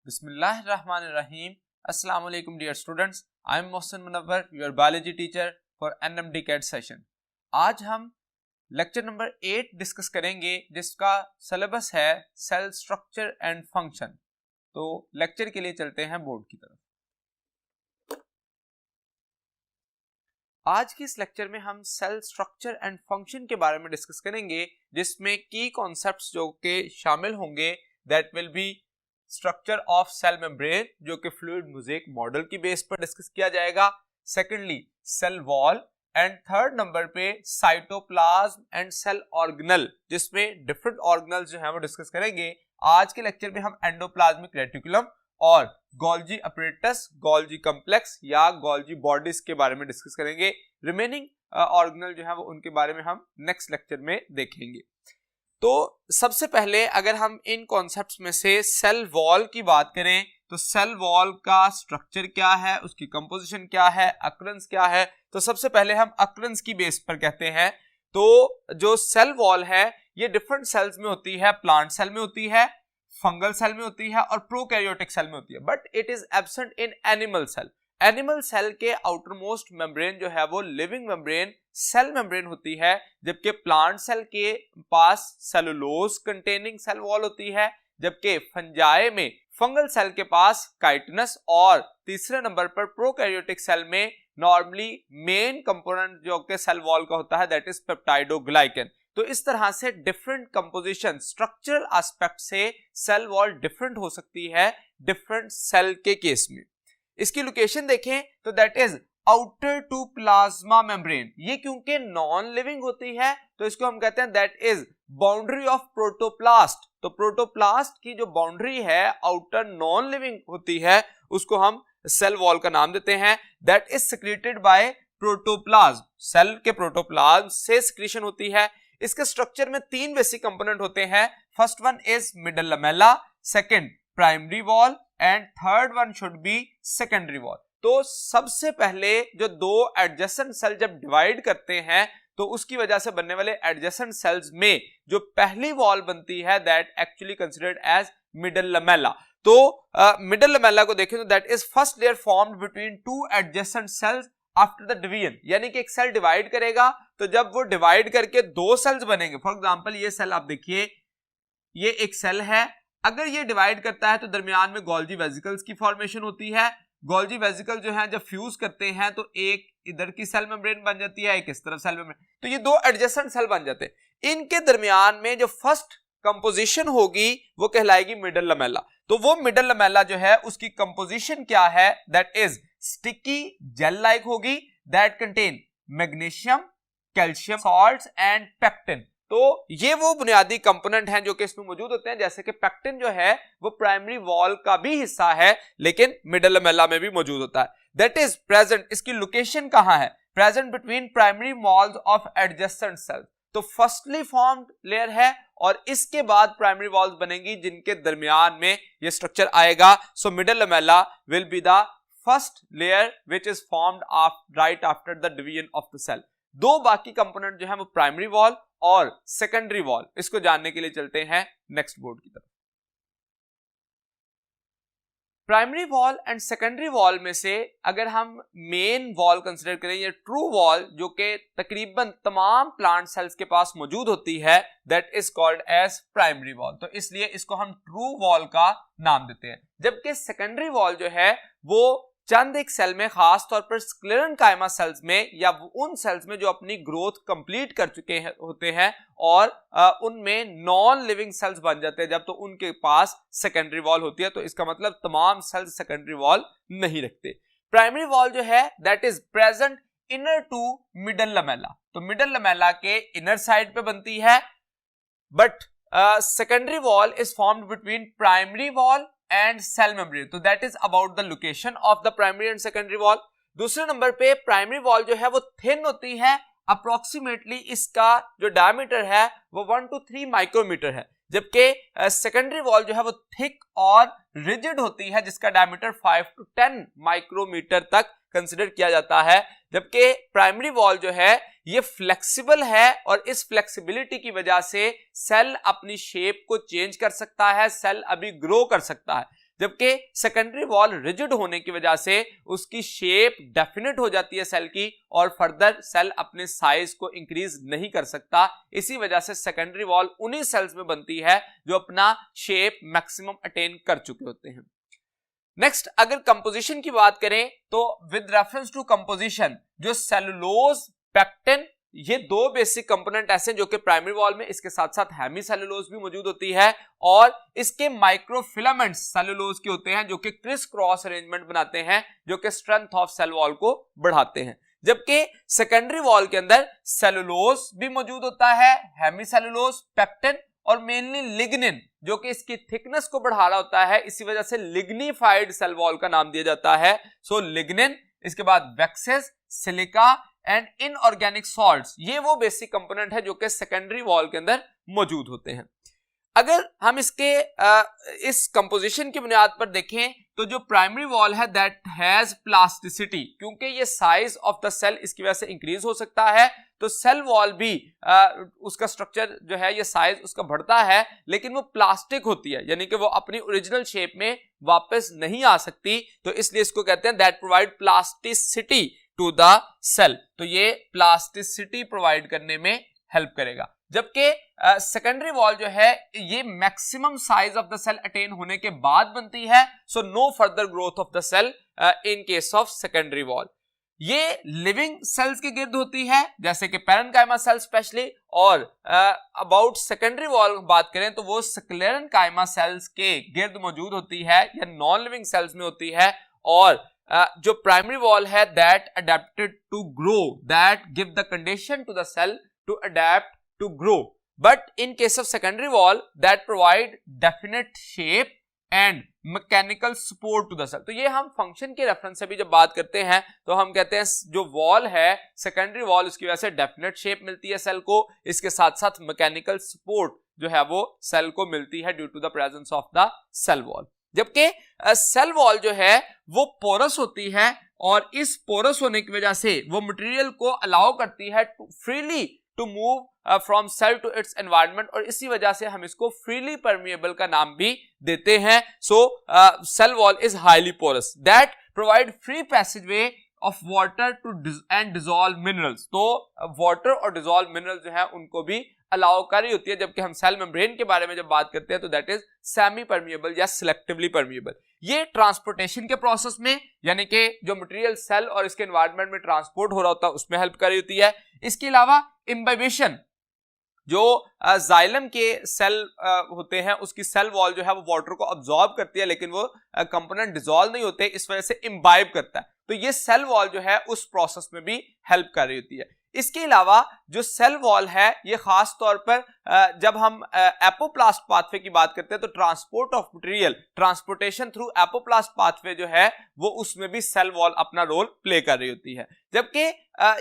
Bismillahirrahmanirrahim. Assalamu alaikum dear students. I am Mohsin Munawwar, your biology teacher for NMD CAT session. आज हम lecture number 8 discuss करेंगे जिसका syllabus है cell structure and function. तो lecture के लिए चलते हैं बोर्ड की तरफ। आज की इस लेक्चर में हम सेल स्ट्रक्चर एंड फंक्शन के बारे में डिस्कस करेंगे, जिसमें की कॉन्सेप्ट्स जो के शामिल होंगे that will be structure of cell membrane, जो कि फ्लूइड मोज़ेक मॉडल की बेस पर डिस्कस किया जाएगा। Secondly cell wall, and third number पे साइटोप्लाज्म एंड सेल ऑर्गेनल, जिसमें डिफरेंट ऑर्गेनल्स जो है वो डिस्कस करेंगे। आज के लेक्चर में हम एंडोप्लाज्मिक रेटिकुलम और गोल्जी अपरेटस, गोल्जी कॉम्प्लेक्स या गोल्जी बॉडीज के बारे में डिस्कस करेंगे। रिमेनिंग ऑर्गेनल जो है वो उनके बारे में हम नेक्स्ट लेक्चर में देखेंगे। तो सबसे पहले अगर हम इन कॉन्सेप्ट्स में से सेल वॉल की बात करें तो सेल वॉल का स्ट्रक्चर क्या है, उसकी कंपोजिशन क्या है, अकरेंस क्या है। तो सबसे पहले हम अकरेंस की बेस पर कहते हैं। तो जो सेल वॉल है ये डिफरेंट सेल्स में होती है, प्लांट सेल में होती है, फंगल सेल में होती है और प्रोकैरियोटिक सेल में होती है, but it is absent in animal cell. Animal cell के आउटर मोस्ट मेम्ब्रेन जो है वो लिविंग मेम्ब्रेन सेल मेम्ब्रेन होती है, जबकि प्लांट सेल के पास सेलुलोज कंटेनिंग सेल वॉल होती है, जबकि फंजाई में फंगल सेल के पास काइटिनस और तीसरे नंबर पर प्रोकैरियोटिक सेल में नॉर्मली मेन कंपोनेंट जो कि सेल वॉल का होता है दैट इज पेप्टाइडोग्लाइकन। तो इस तरह से डिफरेंट कंपोजिशन स्ट्रक्चरल एस्पेक्ट से सेल वॉल डिफरेंट हो सकती है डिफरेंट सेल के केस में। इसकी लोकेशन देखें तो that is outer to plasma membrane. ये क्योंकि नॉन लिविंग होती है तो इसको हम कहते हैं that is boundary of protoplast. तो प्रोटोप्लास्ट की जो बाउंड्री है आउटर नॉन लिविंग होती है उसको हम सेल वॉल का नाम देते हैं। That is secreted by protoplasm. Cell के प्रोटोप्लाज्म से सिक्रीशन होती है। इसके स्ट्रक्चर में तीन बेसिक कंपोनेंट होते हैं। First one is middle Lamela, second primary wall and third one should be secondary wall. तो सबसे पहले जो दो एडजेसेंट सेल जब डिवाइड करते हैं तो उसकी वजह से बनने वाले एडजेसेंट सेल्स में जो पहली वॉल बनती है that actually considered as middle lamella. तो मिडल लमेला को देखें तो that is first layer formed between two adjacent cells after the division. यानी कि एक सेल डिवाइड करेगा तो जब वो डिवाइड करके दो सेल्स बनेंगे, फॉर एग्जांपल ये सेल आप देखिए, ये एक सेल है, अगर ये डिवाइड करता है तो दरमियान में गोल्जी वेसिकल्स की फॉर्मेशन होती है। गोल्जी वेसिकल जो है जब फ्यूज करते हैं तो एक इधर की सेल मेम्ब्रेन बन जाती है, एक इस तरफ सेल मेम्ब्रेन, तो ये दो एडजेसेंट सेल बन जाते हैं। इनके दरमियान में जो फर्स्ट कंपोजिशन होगी वो कहलाएगी मिडल लमेला। तो वो मिडल लमेला जो है उसकी कंपोजिशन क्या है that is sticky gel like होगी, that contain magnesium, calcium salts and pectin. तो ये वो बुनियादी कंपोनेंट हैं जो कि इसमें मौजूद होते हैं। जैसे कि पेक्टिन जो है वो प्राइमरी वॉल का भी हिस्सा है लेकिन मिडल लमेला में भी मौजूद होता है। दैट इज प्रेजेंट, इसकी लोकेशन कहां है, present between primary walls of adjacent sales. तो फर्स्टली फॉर्म्ड लेयर है और इसके बाद प्राइमरी वॉल्स बनेंगी जिनके दरमियान में ये स्ट्रक्चर आएगा। So middle lamella will be the first layer which is formed right after the division of the cell. दो बाकी कंपोनेंट जो है वो प्राइमरी वॉल और सेकेंडरी वॉल, इसको जानने के लिए चलते हैं नेक्स्ट बोर्ड की तरफ। Primary wall and secondary wall में से अगर हम मेन वॉल कंसीडर करें या ट्रू वॉल जो कि तकरीबन तमाम प्लांट सेल्स के पास मौजूद होती है that is called as primary wall. तो इसलिए इसको हम ट्रू वॉल का नाम देते हैं। जबकि सेकेंडरी वॉल जो है वो चंद एक सेल में, खास तौर पर स्क्लेरेनकाइमा सेल्स में या उन सेल्स में जो अपनी ग्रोथ कंप्लीट कर चुके हैं होते हैं और उनमें नॉन लिविंग सेल्स बन जाते हैं जब, तो उनके पास सेकेंडरी वॉल होती है। तो इसका मतलब तमाम सेल्स सेकेंडरी वॉल नहीं रखते। प्राइमरी वॉल जो है that is present inner to middle lamella. तो मिडल लमेला के इनर साइड पे बनती है, but secondary wall is formed between primary wall and cell membrane. तो that is about the location of the primary and secondary wall. दूसरे number पे primary wall जो है वो थिन होती है, अप्रोक्सीमेटली इसका जो डायमीटर है वो 1 to 3 माइक्रोमीटर है, जबकि सेकेंडरी वॉल जो है वो थिक और रिजिड होती है जिसका डायमीटर 5 to 10 माइक्रोमीटर तक कंसिडर किया जाता है। जबकि प्राइमरी वॉल जो है ये फ्लेक्सिबल है और इस फ्लेक्सिबिलिटी की वजह से सेल अपनी शेप को चेंज कर सकता है, सेल अभी ग्रो कर सकता है। जबकि सेकेंडरी वॉल रिजिड होने की वजह से उसकी शेप डेफिनेट हो जाती है सेल की और फर्दर सेल अपने साइज को इंक्रीज नहीं कर सकता। इसी वजह से सेकेंडरी वॉल उन्हीं सेल्स में बनती है जो अपना शेप मैक्सिमम अटेन कर चुके होते हैं। नेक्स्ट, अगर कंपोजिशन की बात करें तो विद रेफरेंस टू कंपोजिशन जो सेलुलोज, पेक्टिन, ये दो बेसिक कंपोनेंट ऐसे जो कि प्राइमरी वॉल में, इसके साथ साथ हेमीसेलुलोज भी मौजूद होती है और इसके माइक्रोफिलामेंट्स सेलुलोज के होते हैं जो कि क्रिस क्रॉस अरेंजमेंट बनाते हैं जो कि स्ट्रेंथ ऑफ सेल वॉल को बढ़ाते हैं। जबकि सेकेंडरी वॉल के अंदर सेलुलोज भी मौजूद होता है, हेमीसेलुलोज, पेक्टिन और मेनली लिग्निन जो कि इसकी थिकनेस को बढ़ा रहा होता है, इसी वजह से लिग्निफाइड सेल वॉल का नाम दिया जाता है। सो लिग्निन, इसके बाद waxes, silica and inorganic salts, ये वो बेसिक कंपोनेंट है जो कि सेकेंडरी वॉल के अंदर मौजूद होते हैं। अगर हम इसके इस कंपोजिशन की बुनियाद पर देखें तो जो प्राइमरी वॉल है दैट हैज प्लास्टिसिटी, क्योंकि ये साइज ऑफ द सेल इसकी वजह से इंक्रीज हो सकता है, तो सेल वॉल भी उसका स्ट्रक्चर जो है ये साइज उसका बढ़ता है, लेकिन वो प्लास्टिक होती है, यानी कि वो अपनी ओरिजिनल शेप में वापस नहीं आ सकती, तो इसलिए इसको कहते हैं that provide plasticity to the cell. तो ये प्लास्टिसिटी प्रोवाइड करने में हेल्प करेगा। जबकि सेकेंडरी वॉल जो है ये maximum size of the cell attain होने के बाद बनती है, so no further growth of the cell in case of secondary wall. ये लिविंग सेल्स के गिर्द होती है जैसे कि पैरेन्काइमा सेल स्पेशली, और अबाउट सेकेंडरी वॉल बात करें तो वो स्क्लेरेन्काइमा सेल्स के गिर्द मौजूद होती है या नॉन लिविंग सेल्स में होती है। और जो प्राइमरी वॉल है that adapted to grow, that give the condition to the cell to adapt to grow, but in case of secondary wall that provide definite shape and mechanical support to the cell। तो ये हम function के reference से भी जब बात करते हैं तो हम कहते हैं जो वॉल है सेकेंडरी वॉल उसकी वजह से डेफिनेट शेप मिलती है सेल को, इसके साथ साथ मैकेनिकल सपोर्ट जो है वो सेल को मिलती है due to the presence of the cell wall. जबकि सेल वॉल जो है वो पोरस होती है और इस पोरस होने की वजह से वो मटेरियल को अलाउ करती है freely to move from cell to its environment, और इसी वजह से हम इसको फ्रीली परमिएबल का नाम भी देते हैं। So cell wall is highly porous that provide free passageway of water to and dissolve minerals. तो वाटर और डिसॉल्व मिनरल जो है उनको भी अलाउ कर रही होती है, जबकि हम सेल मेम्ब्रेन के बारे में जब बात करते हैं तो दैट इज सेमी परमिएबल या सिलेक्टिवली परमिएबल। ये ट्रांसपोर्टेशन के प्रोसेस में, यानी कि जो मटेरियल सेल और इसके एनवायरनमेंट में ट्रांसपोर्ट हो रहा होता है उसमें हेल्प कर रही होती है। इसके अलावा इम्बाइबेशन, जो जाइलम के सेल होते हैं उसकी सेल वॉल जो है वो वाटर को अब्सॉर्ब करती है, लेकिन वो कंपोनेंट डिसॉल्व नहीं होते, इस वजह से इम्बाइब करता है, तो ये सेल वॉल जो है उस प्रोसेस में भी हेल्प कर रही होती है। इसके अलावा जो सेल वॉल है ये खास तौर पर जब हम एपोप्लास्ट पाथवे की बात करते हैं तो transport of material, transportation through apoplast pathway जो है वो उसमें भी सेल वॉल अपना रोल प्ले कर रही होती है। जबकि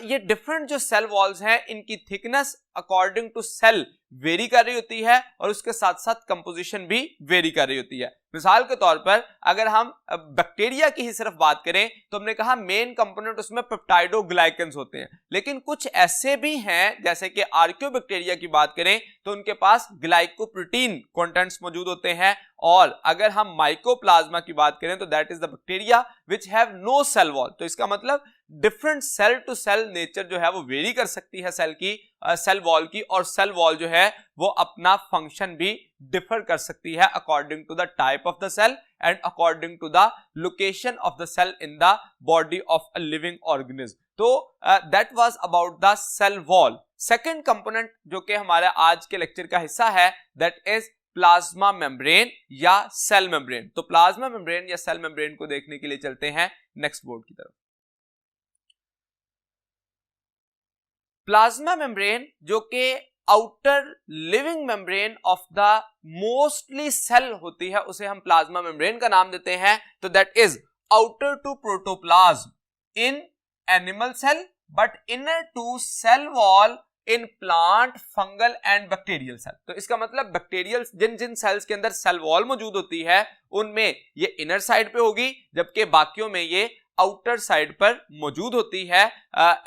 ये डिफरेंट जो सेल वॉल्स हैं इनकी thickness according to cell vary कर रही होती है और उसके साथ साथ कंपोजिशन भी वेरी कर रही होती है। मिसाल के तौर पर अगर हम बैक्टीरिया की ही सिर्फ बात करें तो हमने कहा मेन कंपोनेंट उसमें पेप्टाइडोग्लाइकेंस होते हैं, लेकिन कुछ ऐसे भी हैं जैसे कि आर्कियोबैक्टीरिया की बात करें तो उनके पास ग्लाइकोप्रोटीन कंटेंट्स मौजूद होते हैं। और अगर हम माइकोप्लाज्मा की बात करें तो that is the bacteria which have no cell wall. तो इसका मतलब different cell to cell nature जो है वो वेरी कर सकती है सेल की सेल वॉल की, और सेल वॉल जो है वो अपना फंक्शन भी डिफर कर सकती है according to the type of the cell and according to the location of the cell in the body of a living organism. तो that was about the cell wall. Second component जो कि हमारे आज के lecture का हिस्सा है that is plasma membrane या सेल मेम्ब्रेन। तो प्लाज्मा मेम्ब्रेन या सेल मेम्ब्रेन को देखने के लिए चलते हैं नेक्स्ट बोर्ड की तरफ। प्लाज्मा मेम्ब्रेन जो कि outer living membrane of the mostly cell होती है उसे हम प्लाज्मा मेम्ब्रेन का नाम देते हैं। तो that is outer to protoplasm in animal cell but inner to cell wall in plant, fungal and bacterial cell. तो इसका मतलब बैक्टीरियल जिन जिन सेल्स के अंदर सेल वॉल मौजूद होती है उनमें ये इनर साइड पे होगी, जबकि बाकियों में ये आउटर साइड पर मौजूद होती है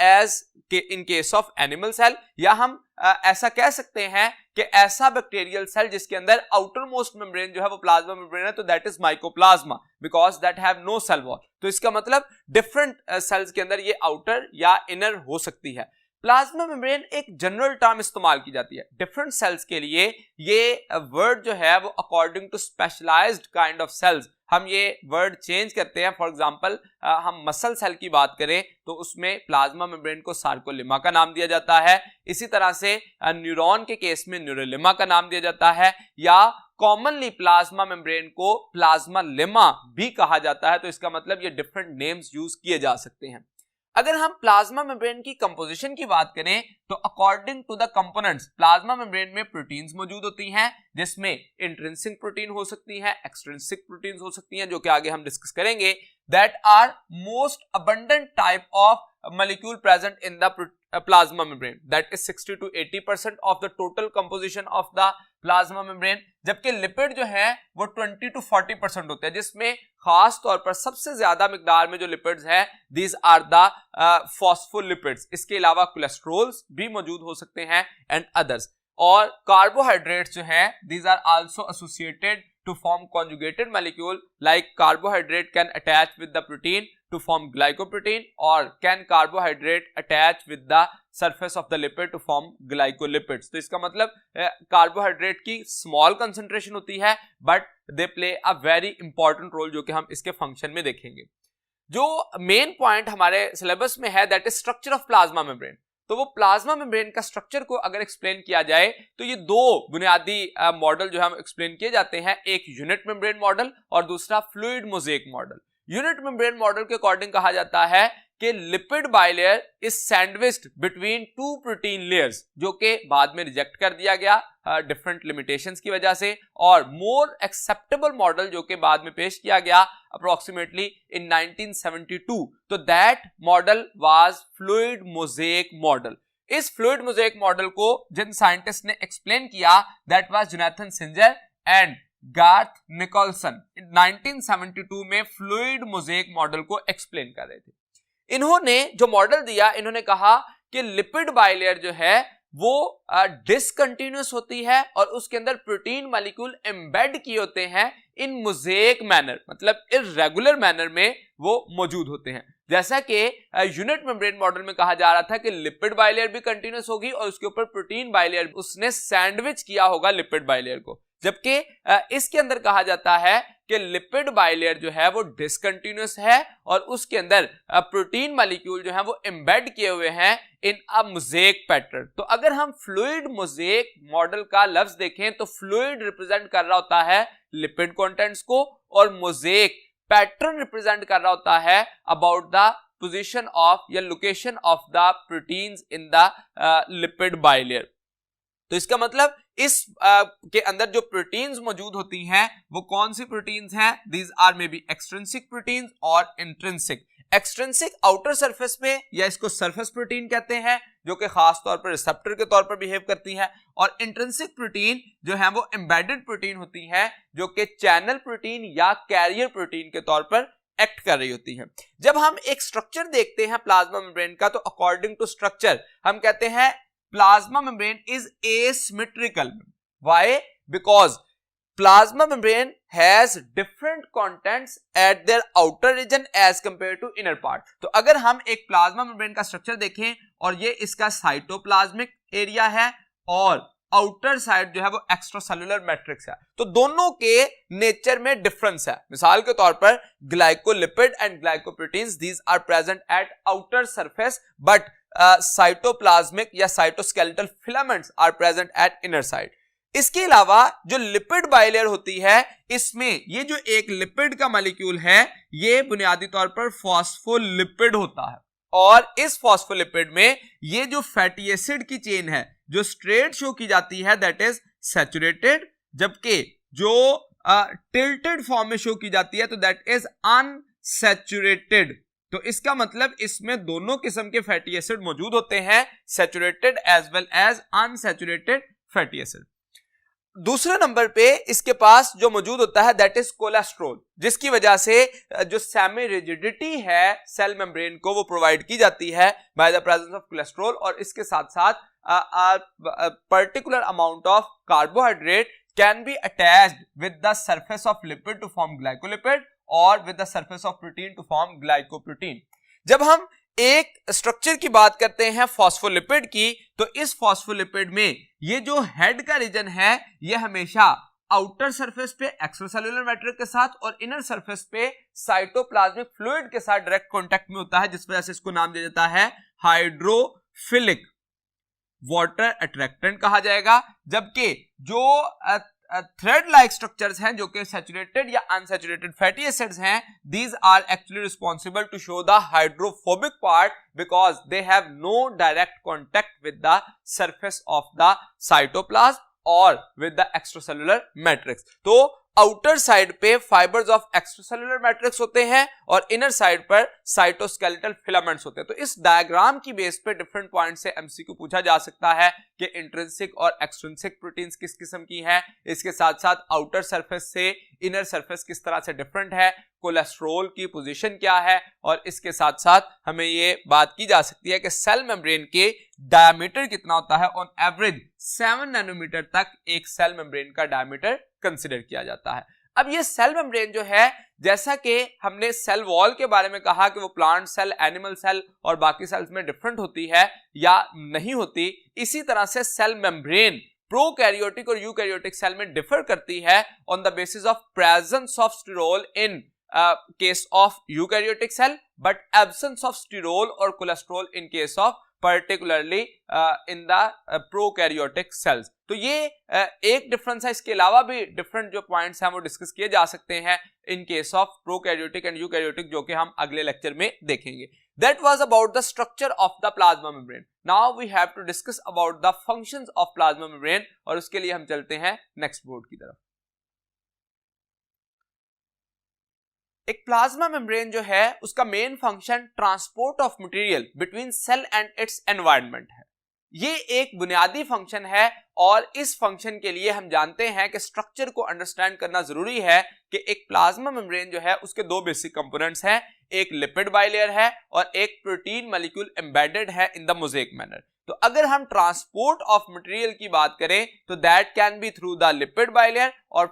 एज के in case of animal cell, या हम ऐसा कह सकते हैं कि ऐसा बैक्टीरियल सेल जिसके अंदर आउटर मोस्ट मेम्ब्रेन जो है वो प्लाज्मा मेम्ब्रेन है, तो that is mycoplasma because that have no cell wall. तो इसका मतलब डिफरेंट सेल्स के अंदर ये आउटर या इनर हो सकती है। प्लाज्मा मेम्ब्रेन एक जनरल टर्म इस्तेमाल की जाती है डिफरेंट सेल्स के लिए। ये वर्ड जो है वो according to specialized kind of cells हम ये वर्ड चेंज करते हैं। फॉर एग्जांपल हम मसल सेल की बात करें तो उसमें प्लाज्मा मेम्ब्रेन को सार्कोलिमा का नाम दिया जाता है। इसी तरह से न्यूरॉन के केस में न्यूरोलिमा का नाम दिया जाता है, या कॉमनली प्लाज्मा मेम्ब्रेन को प्लाज्मा लिमा भी कहा जाता है। तो इसका मतलब ये डिफरेंट नेम्स यूज किए जा सकते हैं। अगर हम प्लाज्मा मेम्ब्रेन की कंपोजिशन की बात करें तो according to the components plasma membrane में प्रोटीन्स मौजूद होती हैं, जिसमें इंट्रिंसिक प्रोटीन हो सकती हैं, एक्सट्रिंसिक प्रोटीन्स हो सकती हैं, जो कि आगे हम डिस्कस करेंगे। That are most abundant type of molecule present in the plasma membrane, that is 60 to 80% of the total composition of the plasma membrane, जबकि लिपिड जो है वो 20 to 40% होते हैं, जिसमें खास तौर पर सबसे ज्यादा मिकदार में जो लिपिड्स है these are the phospholipids। इसके अलावा कोलेस्ट्रोल्स भी मौजूद हो सकते हैं एंड अदर्स। और कार्बोहाइड्रेट्स जो हैं these are also associated to form conjugated molecule, like carbohydrate can attach with the protein to form glycoprotein, or can carbohydrate attach with the surface of the lipid to form glycolipids। तो इसका मतलब carbohydrate की small concentration होती है but they play a very important role, जो कि हम इसके फंक्शन में देखेंगे। जो मेन पॉइंट हमारे सिलेबस में है that is structure of plasma membrane. तो वो प्लाज्मा मेम्ब्रेन का स्ट्रक्चर को अगर एक्सप्लेन किया जाए तो ये दो बुनियादी मॉडल जो हम एक्सप्लेन किए जाते हैं, एक यूनिट मेम्ब्रेन मॉडल और दूसरा fluid mosaic model. Unit membrane model के अकॉर्डिंग कहा जाता है कि lipid bilayer is sandwiched between two protein layers, जो कि बाद में रिजेक्ट कर दिया गया डिफरेंट लिमिटेशंस की वजह से, और मोर एक्सेप्टेबल मॉडल जो कि बाद में पेश किया गया अप्रोक्सीमेटली इन 1972, तो that model was fluid mosaic model. इस फ्लूइड मोज़ेक मॉडल को जिन साइंटिस्ट ने एक्सप्लेन किया that was Jonathan Singer and Garth Nicolson. 1972 में फ्लूइड मोज़ेक मॉडल को एक्सप्लेन कर रहे थे। इन्होंने जो मॉडल दिया, इन्होंने कहा कि लिपिड बाइलेयर जो है वो डिसकंटिन्यूअस होती है और उसके अंदर प्रोटीन मॉलिक्यूल एम्बेड किए होते हैं इन मोज़ेक मैनर, मतलब इर्रेगुलर मैनर में वो मौजूद होते हैं। जैसा कि यूनिट मेम्ब्रेन मॉडल में कहा जा रहा था कि लिपिड बाइलेयर भी कंटिन्यूअस होगी और उसके ऊपर प्रोटीन बाइलेयर उसने सैंडविच किया होगा लिपिड बाइलेयर को, जबकि इसके अंदर कहा जाता है कि लिपिड बाइलेयर जो है वो डिसकंटिन्यूअस है और उसके अंदर प्रोटीन मॉलिक्यूल जो है वो एम्बेड किए हुए हैं इन अ मोज़ेक पैटर्न। तो अगर हम फ्लूइड मोज़ेक मॉडल का लफ्ज देखें तो फ्लूइड रिप्रेजेंट कर रहा होता है लिपिड कंटेंट्स को और मोज़ेक पैटर्न रिप्रेजेंट कर रहा होता है अबाउट द पोजीशन ऑफ या location of the proteins in the lipid bilayer. तो इसका मतलब इस के अंदर जो प्रोटीन्स मौजूद होती हैं वो कौन सी प्रोटीन्स हैं? These are may be extrinsic proteins और इंट्रिंसिक। एक्सट्रिंसिक आउटर सरफेस पे, या इसको सरफेस प्रोटीन कहते हैं, जो कि खास तौर पर रिसेप्टर के तौर पर बिहेव करती हैं, और इंट्रिंसिक प्रोटीन जो है वो एम्बेडेड प्रोटीन होती हैं, जो कि चैनल प्रोटीन या कैरियर प्रोटीन के तौर पर एक्ट कर रही होती हैं। जब हम एक स्ट्रक्चर देखते हैं प्लाज्मा मेम्ब्रेन का, तो अकॉर्डिंग टू स्ट्रक्चर हम कहते हैं plasma membrane is asymmetrical. Why? Because plasma membrane has different contents at their outer region as compared to inner part. तो अगर हम एक प्लाज्मा मेम्ब्रेन का स्ट्रक्चर देखें और ये इसका साइटोप्लाज्मिक एरिया है और आउटर साइड जो है वो एक्स्ट्रासेलुलर मैट्रिक्स है, तो दोनों के नेचर में डिफरेंस है। मिसाल के तौर पर glycolipid and glycoproteins these are present at outer surface, but cytoplasmic या cytoskeletal filaments are present at inner side. इसके अलावा जो लिपिड बाइलेयर होती है, इसमें ये जो एक लिपिड का मॉलिक्यूल है ये बुनियादी तौर पर फॉस्फोलिपिड होता है, और इस फॉस्फोलिपिड में ये जो फैटी एसिड की चेन है जो स्ट्रेट शो की जाती है दैट इज सैचुरेटेड, जबकि जो टिल्टेड फॉर्म में शो की जाती है तो दैट इज अनसैचुरेटेड। तो इसका मतलब इसमें दोनों किस्म के फैटी एसिड मौजूद होते हैं, saturated as well as unsaturated fatty acid. दूसरे नंबर पे इसके पास जो मौजूद होता है दैट इज कोलेस्ट्रॉल, जिसकी वजह से जो सेमी रिजिडिटी है सेल मेम्ब्रेन को वो प्रोवाइड की जाती है by the presence of cholesterol, और इसके साथ साथ particular amount of carbohydrate can be attached with the surface of lipid to form glycolipid और with the surface of protein to form glycoprotein. जब हम एक स्ट्रक्चर की बात करते हैं फॉस्फोलिपिड की, तो इस फॉस्फोलिपिड में ये जो हेड का रीजन है ये हमेशा आउटर सरफेस पे एक्स्ट्रासेल्युलर मैट्रिक्स के साथ और इनर सरफेस पे साइटोप्लाज्मिक फ्लूइड के साथ डायरेक्ट कांटेक्ट में होता है, जिस वजह से इसको नाम दिया जाता है हाइड्रोफिलिक वाटर अट्रैक्टेंट कहा जाएगा। जबकि जो थ्रेड लाइक स्ट्रक्चर्स हैं जो कि सैचुरेटेड या अनसैचुरेटेड फैटी एसिड्स हैं, these are actually responsible to show the hydrophobic part because they have no direct contact with the surface of the cytoplasm or with the extracellular matrix। तो outer side पे fibres of extracellular matrix होते हैं और inner side पर cytoskeletal filaments होते हैं। तो इस डायग्राम की बेस पे डिफरेंट पॉइंट से एमसीक्यू पूछा जा सकता है कि इंट्रिंसिक और एक्सट्रिंसिक प्रोटीन्स किस किस्म की हैं, इसके साथ साथ आउटर सरफेस से इनर सरफेस किस तरह से डिफरेंट है, कोलेस्ट्रॉल की पोजीशन क्या है, और इसके साथ साथ हमें ये बात की जा सकती है कि सेल मेम्ब्रेन के डायमीटर कितना होता है। ऑन एवरेज 7 नैनोमीटर तक एक सेल मेम्ब्रेन का डायमीटर कंसीडर किया जाता है। अब ये सेल मेम्ब्रेन जो है, जैसा कि हमने सेल वॉल के बारे में कहा कि वो प्लांट सेल, एनिमल सेल और बाकी सेल्स में डिफरेंट होती है या नहीं होती, इसी तरह से सेल मेम्ब्रेन प्रोकैरियोटिक और यूकैरियोटिक सेल में डिफर करती है on the basis of presence of sterol in case of eukaryotic cell but absence of sterol और cholesterol in case of particularly in the prokaryotic cells। तो ये एक difference है। इसके अलावा भी डिफरेंट जो पॉइंट्स हैं वो डिस्कस किए जा सकते हैं इन case of prokaryotic and eukaryotic, जो कि हम अगले लेक्चर में देखेंगे। That was about the structure of the plasma membrane. Now we have to discuss about the functions of plasma membrane, और उसके लिए हम चलते हैं नेक्स्ट बोर्ड की तरफ। एक प्लाज्मा मेम्ब्रेन जो है उसका main function transport of material between cell and its environment है। ये एक बुनियादी फंक्शन है और इस फंक्शन के लिए हम जानते हैं कि स्ट्रक्चर को अंडरस्टैंड करना जरूरी है कि एक प्लाज्मा मेम्ब्रेन जो है उसके दो बेसिक कंपोनेंट्स हैं, एक लिपिड बाइलेयर है और एक प्रोटीन मॉलिक्यूल एम्बेडेड है इन द मोज़ेक मैनर। तो अगर हम ट्रांसपोर्ट ऑफ मटेरियल की बात करें तो that can be through the lipid bilayer और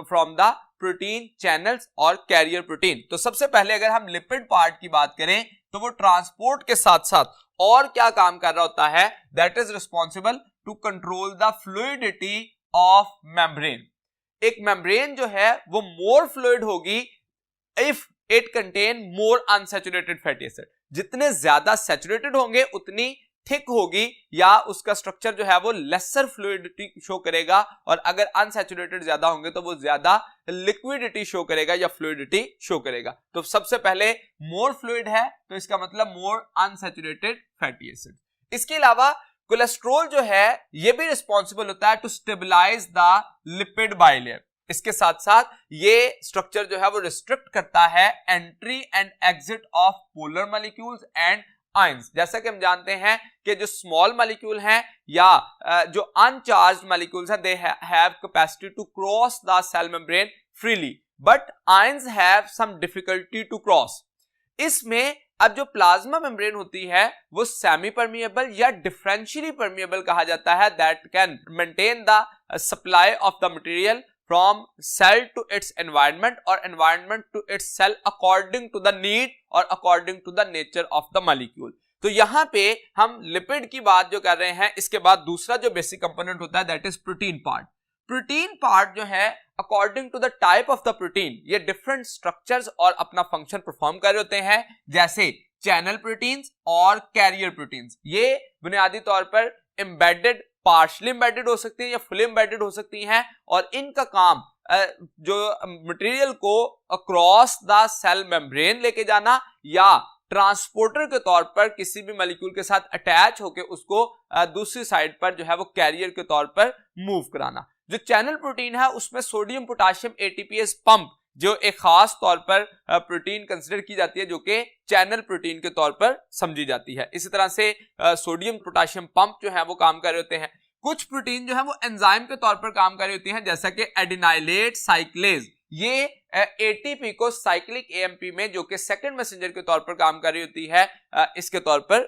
फ्रॉम द प्रोटीन चैनल्स और कैरियर प्रोटीन। तो सबसे पहले अगर हम लिपिड पार्ट की बात करें तो वो ट्रांसपोर्ट के साथ साथ और क्या काम कर रहा होता है, that is responsible to control the fluidity of membrane. एक मेम्ब्रेन जो है वो मोर फ्लूइड होगी if it contain more unsaturated fatty acid. जितने ज्यादा सैचुरेटेड होंगे उतनी थिक होगी या उसका स्ट्रक्चर जो है वो लेसर फ्लूइडिटी शो करेगा, और अगर अनसैचुरेटेड ज्यादा होंगे तो वो ज्यादा लिक्विडिटी शो करेगा या फ्लूइडिटी शो करेगा। तो सबसे पहले मोर फ्लूइड है तो इसका मतलब मोर अनसैचुरेटेड फैटी एसिड। इसके अलावा कोलेस्ट्रॉल जो है ये भी रिस्पॉन्सिबल होता है to stabilize the lipid bilayer. इसके साथ साथ ये स्ट्रक्चर जो है वो रिस्ट्रिक्ट करता है entry and exit of polar molecules and ions. जैसा कि हम जानते हैं कि जो स्मॉल मॉलिक्यूल हैं या जो अनचार्ज्ड मॉलिक्यूल्स हैं, they have capacity to cross the cell membrane freely, but ions have some difficulty to cross. इसमें अब जो प्लाज्मा मेम्ब्रेन होती है वो semi permeable or differentially permeable कहा जाता है, that can maintain the supply of the material from cell to its environment or environment to its cell according to the need or according to the nature of the molecule। तो यहाँ पे हम lipid की बात जो कर रहे हैं, इसके बाद दूसरा जो बेसिक कंपोनेंट होता है that is protein part. Protein part जो है according to the type of the protein ये डिफरेंट स्ट्रक्चर्स और अपना फंक्शन परफॉर्म कर रहे होते हैं, जैसे चैनल प्रोटीन्स और कैरियर प्रोटीन्स। ये बुनियादी तौर पर एम्बेडेड, पार्शली एम्बेडेड हो सकती हैं या फुली एम्बेडेड हो सकती हैं, और इनका काम जो मटेरियल को अक्रॉस द सेल मेम्ब्रेन लेके जाना या ट्रांसपोर्टर के तौर पर किसी भी मॉलिक्यूल के साथ अटैच होकर उसको दूसरी साइड पर जो है वो कैरियर के तौर पर मूव कराना। जो चैनल प्रोटीन है उसमें सोडियम पोटेशियम एटीपीएस पंप जो एक खास तौर पर प्रोटीन कंसीडर की जाती है, जो कि चैनल प्रोटीन के तौर पर समझी जाती है। इसी तरह से सोडियम पोटेशियम पंप जो है वो काम कर रहे होते हैं। कुछ प्रोटीन जो है वो एंजाइम के तौर पर काम कर रही होती हैं, जैसा कि एडिनाइलेट साइक्लेज, ये एटीपी को साइक्लिक एएमपी में, जो कि सेकंड मैसेंजर के तौर पर काम कर रही होती है, इसके तौर पर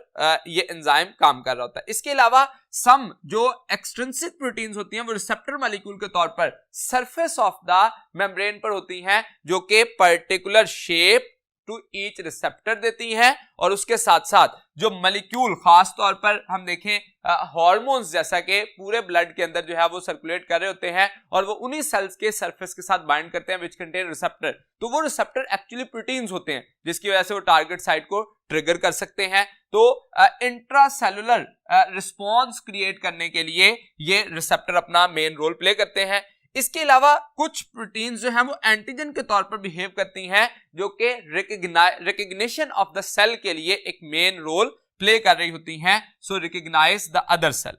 ये एंजाइम काम कर रहा होता है। इसके अलावा सम जो एक्सट्रिंसिक प्रोटीन्स होती हैं वो रिसेप्टर मॉलिक्यूल के तौर पर सरफेस ऑफ द मेम्ब्रेन पर होती हैं, जो कि particular shape to each receptor देती हैं, और उसके साथ साथ जो मॉलिक्यूल, खास तौर पर हम देखें हार्मोन्स जैसा कि पूरे ब्लड के अंदर जो है वो सर्कुलेट कर रहे होते हैं, और वो उन्हीं सेल्स के सरफेस के साथ बाइंड करते हैं विच कंटेन रिसेप्टर। तो वो रिसेप्टर एक्चुअली प्रोटीन्स होते हैं, जिसकी वजह से वो टारगेट साइट को ट्रिगर कर सकते हैं। तो इंट्रासेलुलर रिस्पॉन्स क्रिएट करने के लिए ये रिसेप्टर अपना मेन रोल प्ले करते हैं। इसके अलावा कुछ प्रोटीन्स जो हैं वो एंटीजन के तौर पर बिहेव करती हैं, जो कि रिकग्निशन ऑफ द सेल के लिए एक मेन रोल प्ले कर रही होती हैं, सो रिकग्नाइज द अदर सेल।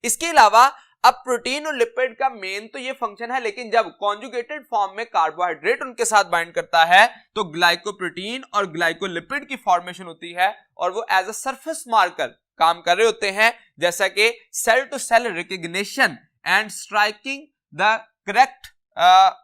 इसके अलावा अब प्रोटीन और लिपिड का मेन तो ये फंक्शन है, लेकिन जब कॉन्जुगेटेड फॉर्म में कार्बोहाइड्रेट उनके साथ बाइंड करता है तो ग्लाइकोप्रोटीन और ग्लाइकोलिपिड की फॉर्मेशन होती है, और वो एज अ सरफेस मार्कर काम कर रहे होते हैं, जैसा कि cell to cell recognition and striking the correct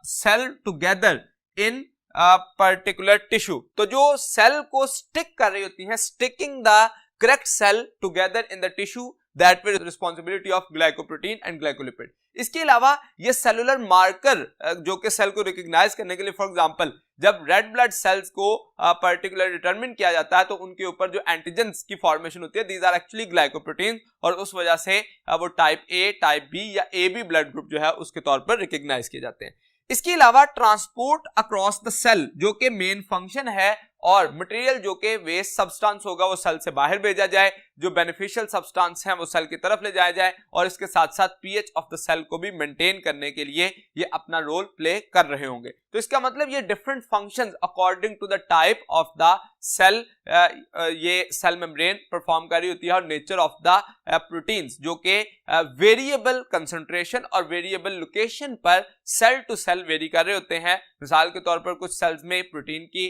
cell together in a particular tissue। तो जो सेल को स्टिक कर रही होती हैं, sticking the correct cell together in the tissue, that will responsibility of glycoprotein and glycolipid। इसके अलावा ये सेलुलर मार्कर जो कि सेल को रिकग्नाइज करने के लिए, फॉर एग्जांपल जब रेड ब्लड सेल्स को पर्टिकुलर डिटरमिन किया जाता है तो उनके ऊपर जो एंटीजेंस की फॉर्मेशन होती है, दीज आर एक्चुअली ग्लाइकोप्रोटीन, और उस वजह से वो टाइप ए, टाइप बी या ए बी ब्लड ग्रुप जो है उसके तौर पर रिकग्नाइज किए जाते हैं। इसके अलावा ट्रांसपोर्ट अक्रॉस द सेल जो कि मेन फंक्शन है, और मटेरियल जो कि वेस्ट सब्सटेंस होगा वो सेल से बाहर भेजा जाए, जो बेनिफिशियल सब्सटेंस हैं वो सेल की तरफ ले जाया जाए, और इसके साथ साथ पीएच ऑफ द सेल को भी मेंटेन करने के लिए ये अपना रोल प्ले कर रहे होंगे। तो इसका मतलब ये different functions according to the type of the cell ये सेल मेम्ब्रेन परफॉर्म कर रही होती है, और नेचर ऑफ द प्रोटीन्स जो कि वेरिएबल कंसंट्रेशन और वेरिएबल लोकेशन पर सेल टू सेल वेरी कर रहे होते हैं। मिसाल के तौर पर कुछ सेल्स में प्रोटीन की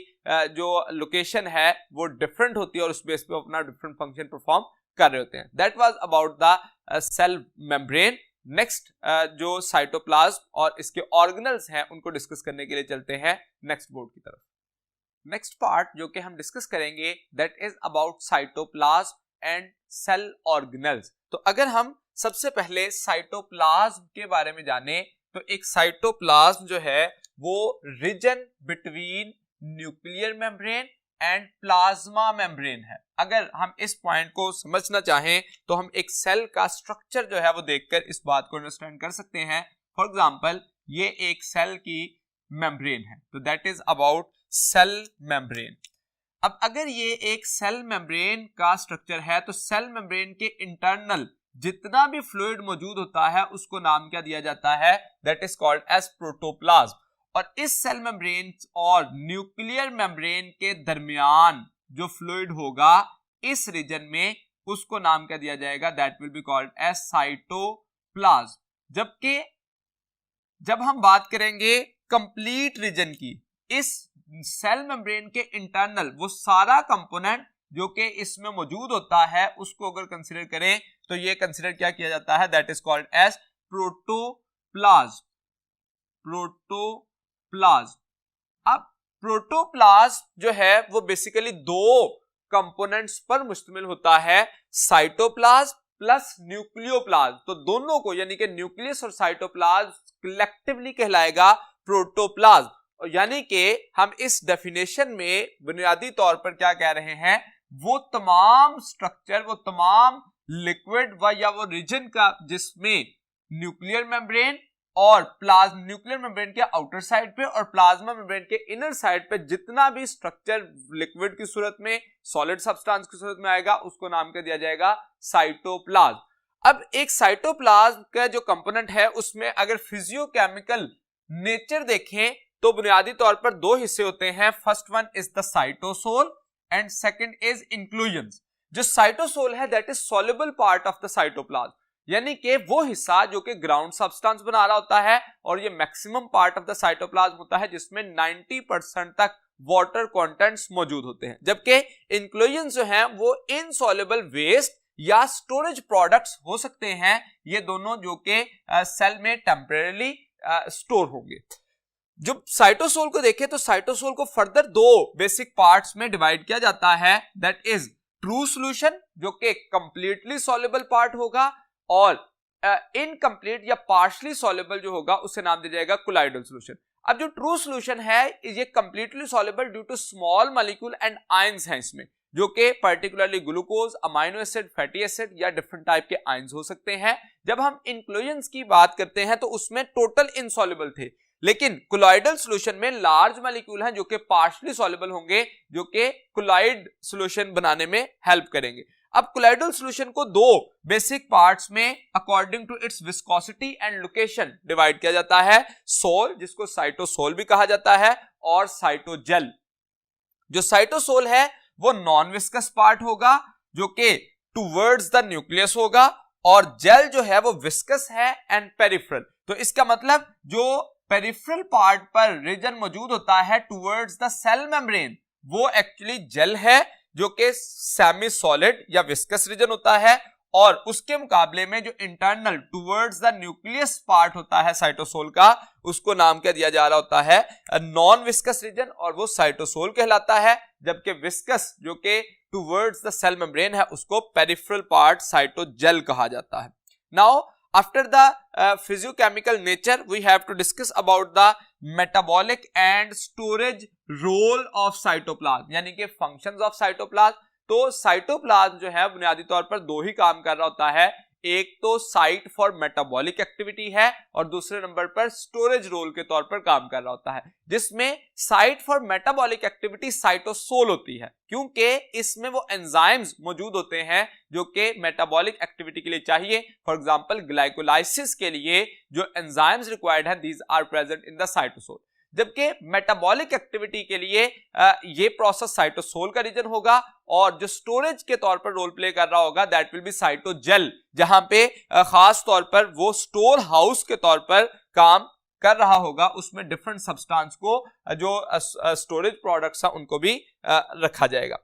जो लोकेशन है वो डिफरेंट होती है, और उस बेस पे अपना डिफरेंट फंक्शन परफॉर्म कर रहे होते हैं। That was about the cell membrane. Next जो साइटोप्लाज्म और इसके ऑर्गेनल्स हैं उनको डिस्कस करने के लिए चलते हैं नेक्स्ट बोर्ड की तरफ। नेक्स्ट पार्ट जो कि हम डिस्कस करेंगे that is about cytoplasm and cell organelles. तो अगर हम सबसे पहले साइटोप्लाज्म के बारे में जाने तो एक साइटोप्लाज्म जो है वो region between nuclear membrane and plasma membrane है। अगर हम इस पॉइंट को समझना चाहें तो हम एक सेल का स्ट्रक्चर जो है वो देखकर इस बात को अंडरस्टैंड कर सकते हैं। फॉर एग्जांपल ये एक सेल की मेम्ब्रेन है, तो that is about cell membrane. अब अगर ये एक सेल मेम्ब्रेन का स्ट्रक्चर है तो सेल मेम्ब्रेन के इंटरनल जितना भी फ्लूइड मौजूद होता है उसको नाम क्या दिया जाता है, that is called as protoplasm. और इस सेल मेम्ब्रेन और न्यूक्लियर मेम्ब्रेन के दरमियान जो फ्लूइड होगा इस रीजन में उसको नाम क्या दिया जाएगा, that will be called as cytoplasm. जबकि जब हम बात करेंगे कंप्लीट रीजन की, इस सेल मेम्ब्रेन के इंटरनल वो सारा कंपोनेंट जो कि इसमें मौजूद होता है उसको अगर कंसीडर करें तो ये कंसीडर क्या किया जाता है, that is called as protoplasm. Protoplasm. अब प्रोटोप्लाज्म जो है वो बेसिकली दो कंपोनेंट्स पर मुश्तमिल होता है, साइटोप्लाज्म प्लस न्यूक्लियोप्लाज्म। तो दोनों को यानी कि न्यूक्लियस और साइटोप्लाज्म कलेक्टिवली कहलाएगा प्रोटोप्लाज्म। और यानी कि हम इस डेफिनेशन में बुनियादी तौर पर क्या कह रहे हैं, वो तमाम स्ट्रक्चर, वो तमाम लिक्विड व या वो रीजन का जिसमें न्यूक्लियर मेम्ब्रेन और प्लाज्मा, न्यूक्लियर मेम्ब्रेन के आउटर साइड पे और प्लाज्मा मेम्ब्रेन के इनर साइड पे जितना भी स्ट्रक्चर लिक्विड की सूरत में, सॉलिड सब्सटेंस की सूरत में आएगा उसको नाम क्या दिया जाएगा, साइटोप्लाज्म। अब एक साइटोप्लाज्म का जो कंपोनेंट है उसमें अगर फिजियोकेमिकल नेचर देखें तो बुनियादी तौर पर दो हिस्से होते हैं। First one is the cytosol and second is inclusions. जो साइटोसोल है that is soluble part of the cytoplasm, यानी कि वो हिस्सा जो कि ग्राउंड सब्सटेंस बना रहा होता है, और ये maximum part of the cytoplasm होता है जिसमें 90% तक वाटर कंटेंट्स मौजूद होते हैं। जबकि इंक्लूजन्स जो हैं वो इनसॉल्युबल वेस्ट या स्टोरेज प्रोडक्ट्स हो सकते हैं, ये दोनों जो कि सेल में टेम्परेरी स्टोर होंगे। जब साइटोसोल को देखें तो साइटोसोल को फर्दर दो बेसिक पार्ट्स में डिवाइड किया जाता है, दैट इज ट्रू सॉल्यूशन जो कि कंप्लीटली सॉल्युबल पार्ट होगा, और इनकम्प्लीट या पार्शली सॉल्युबल जो होगा उसे नाम दिया जाएगा कोलाइडल सॉल्यूशन। अब जो ट्रू सॉल्यूशन है ये completely soluble due to small molecule and ions हैं इसमें, जो कि particularly glucose, amino acid, fatty acid या डिफरेंट टाइप के आयंस हो सकते हैं। जब हम इंक्लूजन्स की बात करते हैं तो उसमें टोटल इनसॉल्युबल थे, लेकिन कोलॉइडल सॉल्यूशन में लार्ज मॉलिक्यूल हैं जो कि पार्शली सॉल्युबल होंगे, जो कि कोलॉइड सॉल्यूशन बनाने में हेल्प करेंगे। अब कोलॉइडल सॉल्यूशन को दो बेसिक पार्ट्स में according to its viscosity and location divide किया जाता है, सोल जिसको साइटोसोल भी कहा जाता है, और साइटोजेल। जो साइटोसोल है वो नॉन विस्कस पार्ट होगा जो कि टुवर्ड्स द न्यूक्लियस होगा, और जेल जो है वो विस्कस है एंड पेरिफेरल। तो इसका मतलब जो पेरिफेरल पार्ट पर रीजन मौजूद होता है टुवर्ड्स द सेल मेम्ब्रेन, वो एक्चुअली जेल है जो कि सेमी सॉलिड या विस्कस रीजन होता है, और उसके मुकाबले में जो internal towards the nucleus part होता है साइटोसोल का, उसको नाम क्या दिया जा रहा होता है, नॉन विस्कस रीजन, और वो साइटोसोल कहलाता है, जबकि विस्कस जो कि टुवर्ड्स द सेल मेम्ब्रेन है उसको पेरिफेरल पार्ट साइटोजेल कहा जाता है। Now after the physiochemical nature we have to discuss about the metabolic and storage role of cytoplasm, यानी कि functions of cytoplasm। तो साइटोप्लाज्म जो है बुनियादी तौर पर दो ही काम कर रहा होता है, एक तो साइट फॉर मेटाबॉलिक एक्टिविटी है और दूसरे नंबर पर स्टोरेज रोल के तौर पर काम कर रहा होता है, जिसमें site for metabolic activity cytosol होती है, क्योंकि इसमें वो एंजाइम्स मौजूद होते हैं जो कि मेटाबॉलिक एक्टिविटी के लिए चाहिए। फॉर एग्जांपल ग्लाइकोलाइसिस के लिए जो एंजाइम्स रिक्वायर्ड हैं these are present in the cytosol, जबकि मेटाबॉलिक एक्टिविटी के लिए ये प्रोसेस साइटोसोल का रीजन होगा, और जो स्टोरेज के तौर पर रोल प्ले कर रहा होगा दैट विल बी साइटोजेल, जहां पे खास तौर पर वो स्टोर हाउस के तौर पर काम कर रहा होगा, उसमें डिफरेंट सब्सटेंस को जो स्टोरेज प्रोडक्ट्स हैं उनको भी रखा जाएगा।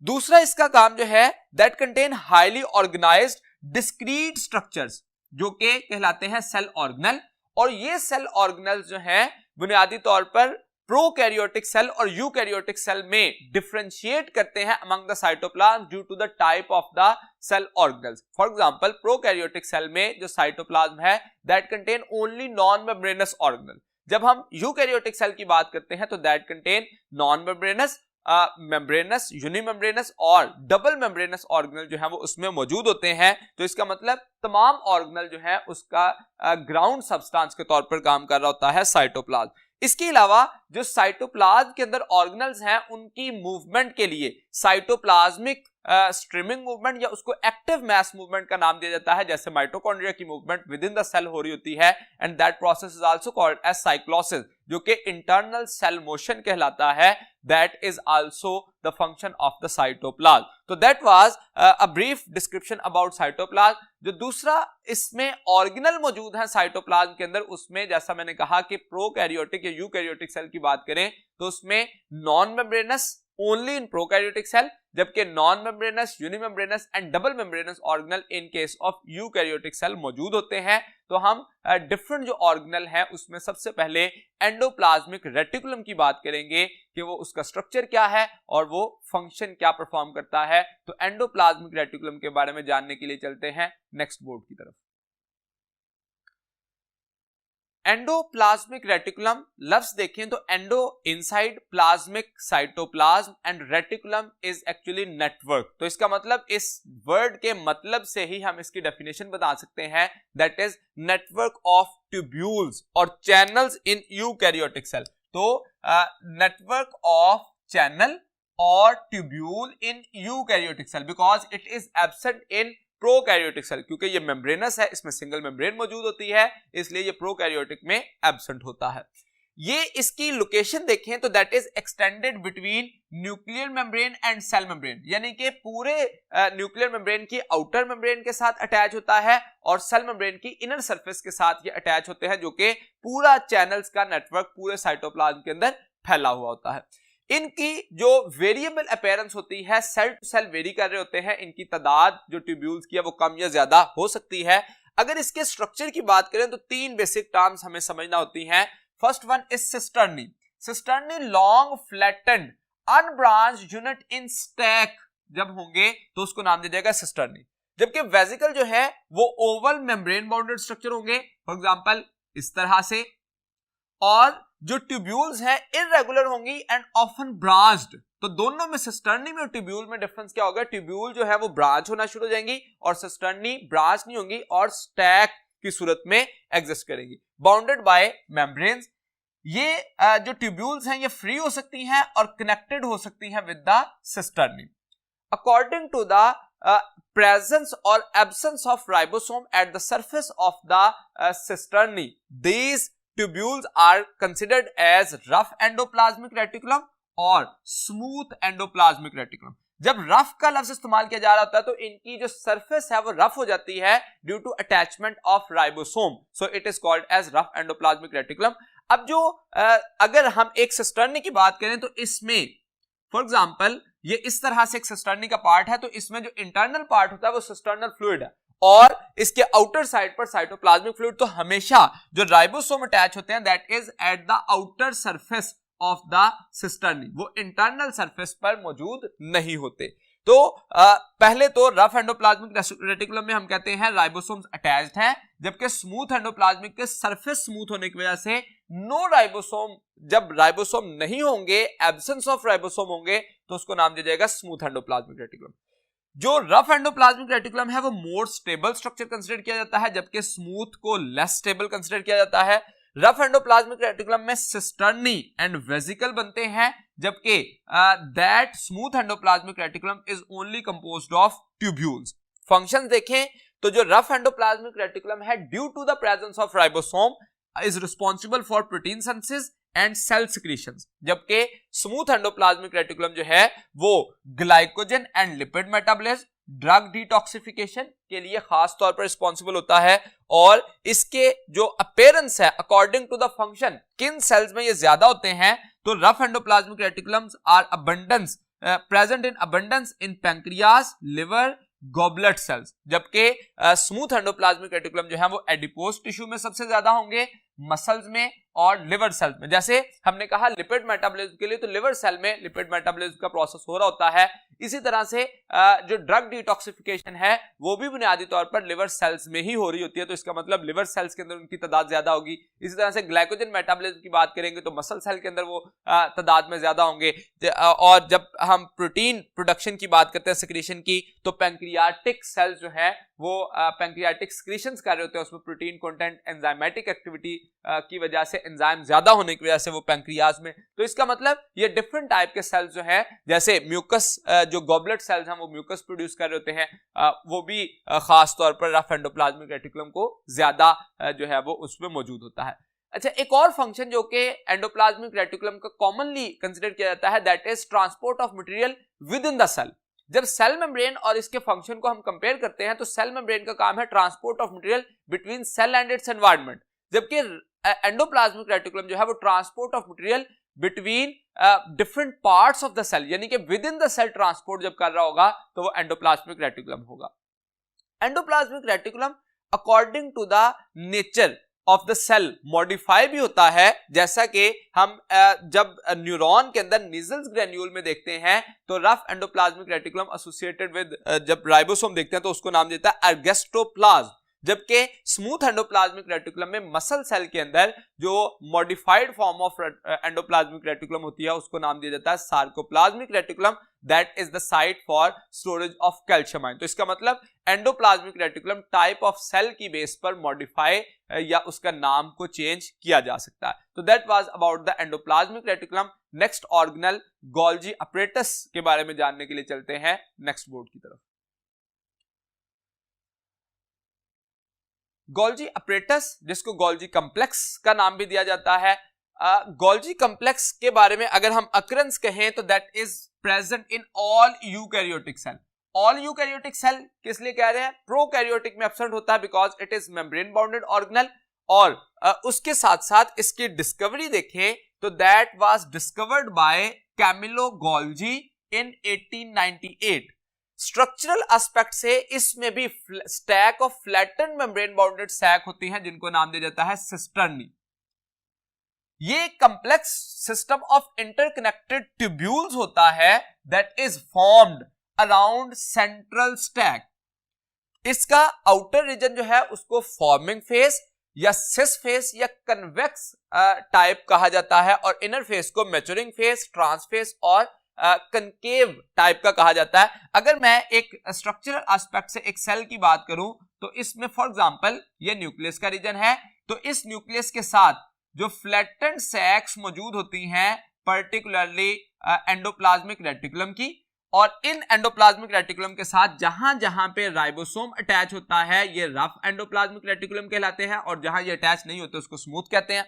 दूसरा इसका काम जो है that contain highly organised discrete structures जो कि कहलाते हैं सेल ऑर्गेनल, और ये सेल ऑर्गेनल्स जो हैं बुनियादी तौर पर प्रोकैरियोटिक सेल और यूकैरियोटिक सेल में डिफरेंशिएट करते हैं among the cytoplasm due to the type of the cell organelles. For example prokaryotic cell में जो साइटोप्लाज्म है that contain only non membranous organelle, जब हम यूकैरियोटिक सेल की बात करते हैं तो that contain non membranous, membranous, unimembranous और डबल मेम्ब्रेनस ऑर्गेनल जो है वो उसमें मौजूद होते हैं। तो इसका मतलब तमाम ऑर्गेनल जो है उसका ग्राउंड सब्सटेंस के तौर पर काम कर रहा होता है साइटोप्लाज्म। इसके अलावा जो साइटोप्लाज्म के अंदर ऑर्गेनल्स हैं उनकी मूवमेंट के लिए साइटोप्लाज्मिक स्ट्रीमिंग मूवमेंट या उसको एक्टिव मास मूवमेंट का नाम दिया जाता है, जैसे माइटोकॉन्ड्रिया की movement within the cell हो रही होती है, and that process is also called as cyclosis, जो कि इंटरनल सेल मोशन कहलाता है, that is also the function of the cytoplasm। तो that was a brief description about cytoplasm। जो दूसरा इसमें ऑर्गेनल मौजूद है साइटोप्लाज्म के अंदर, उसमें जैसा मैंने कहा कि प्रोकैरियोटिक या यूकैरियोटिक सेल की बात करें तो उसमें non membranous only in prokaryotic cell, जबकि non membranous, unimembranous and double membranous organelle in case of eukaryotic cell मौजूद होते हैं। तो हम डिफरेंट जो ऑर्गेनल है उसमें सबसे पहले एंडोप्लाज्मिक रेटिकुलम की बात करेंगे कि वो उसका स्ट्रक्चर क्या है और वो फंक्शन क्या परफॉर्म करता है। तो एंडोप्लाज्मिक रेटिकुलम के बारे में जानने के लिए चलते हैं नेक्स्ट बोर्ड की तरफ। एंडोप्लाज्मिक रेटिकुलम लफ्ज देखें तो endo inside, plasmic cytoplasm and reticulum is actually network. तो इसका मतलब इस वर्ड के मतलब से ही हम इसकी डेफिनेशन बता सकते हैं, that is network of tubules और चैनल्स इन यूकैरियोटिक सेल। तो नेटवर्क ऑफ चैनल और tubule in eukaryotic cell because it is absent in prokaryotic cell, क्योंकि ये मेम्ब्रेनस है, इसमें सिंगल मेम्ब्रेन मौजूद होती है, इसलिए ये प्रोकैरियोटिक में एब्सेंट होता है। ये इसकी लोकेशन देखें तो that is extended between nuclear membrane and cell membrane, यानी कि पूरे न्यूक्लियर मेम्ब्रेन की आउटर मेम्ब्रेन के साथ अटैच होता है और सेल मेम्ब्रेन की इनर सरफेस के साथ ये अटैच होते हैं, जो कि पूरा चैनल्स का नेटवर्क पूरे साइटोप्लाज्म के अंदर फैला हुआ होता है। इनकी जो वेरिएबल अपीयरेंस होती है, सेल टू सेल वेरी कर रहे होते हैं, इनकी तादाद जो ट्यूब्यूल्स की है वो कम या ज्यादा हो सकती है। अगर इसके स्ट्रक्चर की बात करें तो तीन बेसिक टर्म्स हमें समझना होती हैं। First one is cisternae. Cisternae long flattened unbranched unit in stack जब होंगे तो उसको नाम दिया जाएगा सिस्टर्नी। जबकि वेसिकल जो है वो ओवल मेम्ब्रेन बाउंडेड स्ट्रक्चर होंगे, फॉर एग्जांपल इस तरह से, और जो ट्यूब्यूल्स हैं इरेगुलर होंगी एंड ऑफन ब्रांच्ड। तो दोनों में सिस्टर्नी में और ट्यूब्यूल में डिफरेंस क्या होगा? ट्यूब्यूल जो है वो ब्रांच होना शुरू हो जाएंगी और सिस्टर्नी ब्रांच नहीं होंगी और स्टैक की सूरत में एग्जिस्ट करेंगी, बाउंडेड बाय मेम्ब्रेन्स। ये जो ट्यूब्यूल्स हैं ये फ्री हो सकती हैं और कनेक्टेड हो सकती हैं with the cisternae. According to the presence or absence of ribosome at the surface of the cisternae, these tubules are considered as rough endoplasmic reticulum और smooth endoplasmic reticulum। जब रफ का लफ्ज इस्तेमाल किया जा रहा होता है तो इनकी जो सरफेस है वो रफ हो जाती है due to attachment of ribosome, so it is called as rough endoplasmic reticulum. अब जो अगर हम एक सिस्टर्नी की बात करें तो इसमें फॉर एग्जांपल ये इस तरह से एक सिस्टर्नी का पार्ट है, तो इसमें जो इंटरनल पार्ट होता है वो सिस्टर्नल फ्लूइड है और इसके आउटर साइड पर साइटोप्लाज्मिक फ्लूइड। तो हमेशा जो राइबोसोम अटैच होते हैं that is at the outer surface of the cisternae, वो इंटरनल सरफेस पर मौजूद नहीं होते। तो पहले तो रफ एंडोप्लाज्मिक रेटिकुलम में हम कहते हैं राइबोसोम्स अटैच्ड हैं, जबकि स्मूथ एंडोप्लाज्मिक के सरफेस स्मूथ होने की वजह से नो राइबोसोम, जब राइबोसोम नहीं होंगे, एब्सेंस ऑफ राइबोसोम होंगे, तो उसको नाम दिया जाएगा स्मूथ एंडोप्लाज्मिक रेटिकुलम। जो रफ एंडोप्लाज्मिक रेटिकुलम है वो मोर स्टेबल स्ट्रक्चर कंसीडर किया जाता है, जबकि स्मूथ को लेस स्टेबल कंसीडर किया जाता है। रफ एंडोप्लाज्मिक रेटिकुलम में सिस्टर्नी एंड वेसिकल बनते हैं, जबकि that smooth endoplasmic reticulum is only composed of tubules. Functions देखें तो जो रफ एंडोप्लाज्मिक रेटिकुलम है due to the presence of ribosome is responsible for protein synthesis and cell secretions, जबकि smooth endoplasmic reticulum जो है वो glycogen and lipid metabolism, drug detoxification के लिए खास तौर पर रिस्पॉन्सिबल होता है। और इसके जो अपीयरेंस है अकॉर्डिंग टू द फंक्शन किन सेल्स में ये ज्यादा होते हैं, तो rough endoplasmic reticulums are abundance present in abundance in pancreas, liver, goblet cells, जबकि स्मूथ एंडोप्लाज्मिक रेटिकुलम जो है वो एडिपोज टिश्यू में सबसे ज्यादा होंगे, मसल्स में और लिवर सेल्स में। जैसे हमने कहा लिपिड मेटाबॉलिज्म के लिए तो लिवर सेल में लिपिड मेटाबॉलिज्म का प्रोसेस हो रहा होता है, इसी तरह से जो ड्रग डिटॉक्सिफिकेशन है वो भी बुनियादी तौर पर लिवर सेल्स में ही हो रही होती है, तो इसका मतलब लिवर सेल्स के अंदर उनकी तादाद ज्यादा होगी। इसी तरह से ग्लाइकोजन मेटाबॉलिज्म की बात करेंगे तो मसल सेल के अंदर वो तादाद में ज्यादा होंगे। और जब हम प्रोटीन प्रोडक्शन की बात करते हैं सिक्रीशन की, तो पैंक्रियाटिक सेल्स जो है वो पैंक्रियाटिक सिक्रीशंस कर रहे होते हैं, उसमें प्रोटीन कंटेंट एंजाइमेटिक एक्टिविटी की वजह से एंजाइम ज्यादा होने की वजह से वो पैंक्रियाज में, तो इसका मतलब ये डिफरेंट टाइप के सेल्स जो है, जैसे म्यूकस, जो गॉबलेट सेल्स हैं वो म्यूकस प्रोड्यूस कर रहे होते हैं, वो भी खास तौर पर रफ एंडोप्लाज्मिक रेटिकुलम को ज्यादा जो है वो उसमें मौजूद होता है। अच्छा, एक और फंक्शन जो कि एंडोप्लाज्मिक रेटिकुलम का कॉमनली कंसिडर किया जाता है that is transport of material within the cell. जब सेल मेम्ब्रेन और इसके फंक्शन को हम कंपेयर करते हैं तो सेल मेम्ब्रेन का काम है transport of material between cell and its environment, जबकि एंडोप्लाज्मिक रेटिकुलम जो है वो transport of material between different parts of the cell, यानी कि within the cell transport जब कर रहा होगा तो वो एंडोप्लाज्मिक रेटिकुलम होगा। Endoplasmic reticulum according to the nature of the cell modify भी होता है, जैसा कि हम जब न्यूरॉन के अंदर निजल्स ग्रेन्यूल में देखते हैं तो rough endoplasmic reticulum associated with जब राइबोसोम देखते हैं तो उसको नाम देता है अर्गेस्ट्रोप्लाज्म, जबकि स्मूथ एंडोप्लाज्मिक रेटिकुलम में मसल सेल के अंदर जो modified form of endoplasmic reticulum होती है उसको नाम दिया जाता है sarcoplasmic reticulum, that is the site for storage of calcium ion. तो इसका मतलब endoplasmic reticulum type of cell की बेस पर मॉडिफाई या उसका नाम को चेंज किया जा सकता है। तो that was about the endoplasmic reticulum. Next organelle Golgi apparatus के बारे में जानने के लिए चलते हैं नेक्स्ट बोर्ड की तरफ। गोल्जी अपरेटस, जिसको गोल्जी कॉम्प्लेक्स का नाम भी दिया जाता है, गोल्जी कॉम्प्लेक्स के बारे में अगर हम अकरेंस कहें तो that is present in all eukaryotic cell. All eukaryotic cell किस लिए कह रहे हैं? प्रोकैरियोटिक में एब्सेंट होता है because it is membrane bounded organelle. और उसके साथ साथ इसकी डिस्कवरी देखें तो that was discovered by Camillo Golgi in 1898। Structural aspect से इसमें भी stack of flattened membrane bounded sac होती हैं जिनको नाम दिया जाता है सिस्टर्नी। ये complex system of interconnected tubules होता है that is formed around central stack. इसका आउटर रीजन जो है उसको फॉर्मिंग फेस या सिस फेस या कन्वेक्स टाइप कहा जाता है और इनर फेस को मैच्योरिंग फेस, ट्रांस फेस और कनकेव टाइप का कहा जाता है। अगर मैं एक स्ट्रक्चरल एस्पेक्ट से एक सेल की बात करूं तो इसमें फॉर एग्जांपल ये न्यूक्लियस का रीजन है, तो इस न्यूक्लियस के साथ जो फ्लैटेंड सैक्स मौजूद होती हैं पर्टिकुलरली एंडोप्लाज्मिक रेटिकुलम की, और इन एंडोप्लाज्मिक रेटिकुलम के साथ जहां जहां पे राइबोसोम अटैच होता है ये रफ एंडोप्लाज्मिक रेटिकुलम कहलाते हैं और जहां ये अटैच नहीं होते उसको स्मूथ कहते हैं।